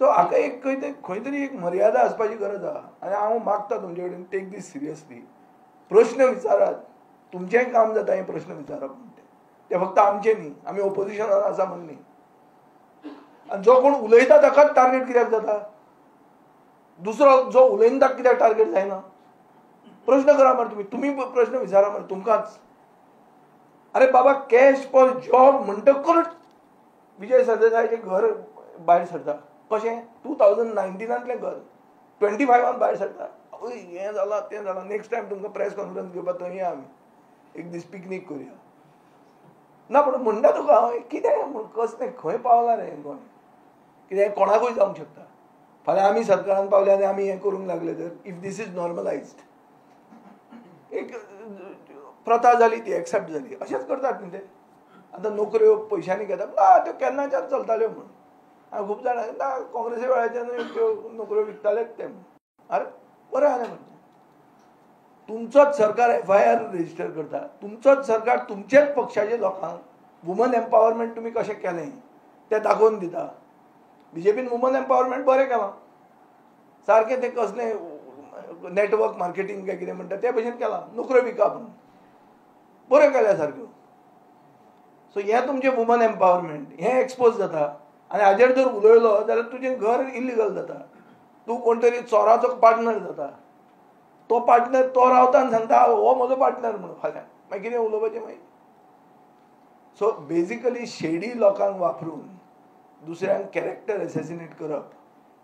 So हाका एक खंय तरी एक मर्यादा आसपाची गरज आहा आनी हांव मागता तुमचे कडेन टेक दीस सिरियसली. प्रश्न विचारात, तुमचेंय काम जाता हे प्रश्न विचारप म्हणटे ते फक्त आमचे न्ही, आमी ओपोजिशनान आसा म्हण न्ही. आनी जो कोण उलयता ताकाच टार्गेट कित्याक जाता? दुसरो जो उलयना ताका कित्याक टार्गेट जायना? प्रश्न करा मरे तुम्ही प्रश्न विचारा मरे तुमकांच. अरे बाबा कॅश फॉर जॉब म्हणटकच विजय सरदेसायचे घर भायर सरता. कशें 2019तलें घर 25 भायर सरता. हें जालां तें जालां. नेक्स्ट टायम तुमकां प्रेस कॉन्फरन्स घेवपाक थंय या आमी, एक दीस पिकनीक करुया. ना पूण म्हणटा तुका हांव कितें कसलें खंय पावलां रे गोंय? कितें कोणाकूय जावंक शकता. फाल्यां आमी सरकारान पावले आनी आमी हें करूंक लागले तर इफ दीस इज नॉर्मलायज्ड, एक प्रथा जाली ती एक्सेप्ट जाली. अशेंच करतात न्ही ते. आतां नोकऱ्यो पयशांनी घेतात त्यो केन्नाच्याच चलताल्यो म्हण. हांवें खूब जाणां काँग्रेसी वेळाच्यान त्यो नोकऱ्यो विकतालेच ते म्हण. अरे बरें जालें म्हणटा. तुमचोच सरकार FIR रेजिस्टर करता, तुमचोच सरकार तुमचेच पक्षाच्या लोकांक वुमन एम्पावरमेंट तुमी कशें केलें तें दाखोवन दिता. BJPन वुमन एम्पावरमेंट बरें केलां. सारकें तें कसलें नेटवर्क मार्केटिंग काय कितें म्हणटा ते भशेन केलां. नोकऱ्यो विकप म्हणून बऱ्यो केल्या सारक्यो. सो हें तुमचें वुमन एम्पावरमेंट हें एक्सपोज जाता. आनी हाजेर जर उलयलो जाल्यार तुजें घर इल्लिगल जाता. तूं कोण तरी चोराचो पार्टनर जाता. तो पार्टनर तो रावता आनी सांगता हो म्हजो पार्टनर म्हणून फाल्यां मागीर कितें उलोवपाचें मागीर. सो बेजिकली शेडी लोकांक वापरून दुसऱ्यांक कॅरेक्टर एसेसिनेट करप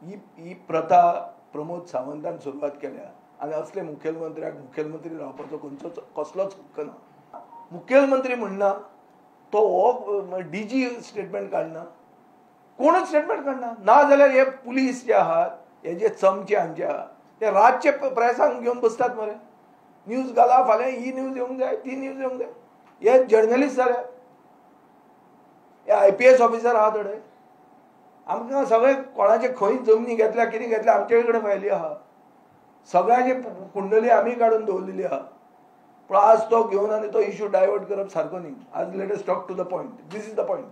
ही प्रथा प्रमोद सावंतान सुरवात केल्या. आनी असले मुखेलमंत्र्याक मुखेलमंत्री रावपाचो खंयचोच कसलोच हक्क ना. मुखेलमंत्री म्हणना तो हो DG स्टेटमेंट काडना, कोणूच स्टेटमेंट काडना. ना जाल्यार हे पुलीस जे आहात हे जे चमचे हांचे आहात ते रातचे प्रेसांक घेवन बसतात मरे. न्यूज घाला फाल्यां ही न्यूज येवंक जाय ती न्यूज येवंक जाय. हे जर्नलिस्ट जाले, हे IPS ऑफिसर आहा थोडे. आमकां सगळें कोणाचे खंय जमनी घेतल्या कितें घेतल्या आमचे कडेन फायली आहा. सगळ्याची कुंडली आमी काडून दवरलेली आहा. पूण आज तो घेवन आनी तो इश्यू डायवर्ट करप सारको न्ही. आज let us talk to the point. This is the point.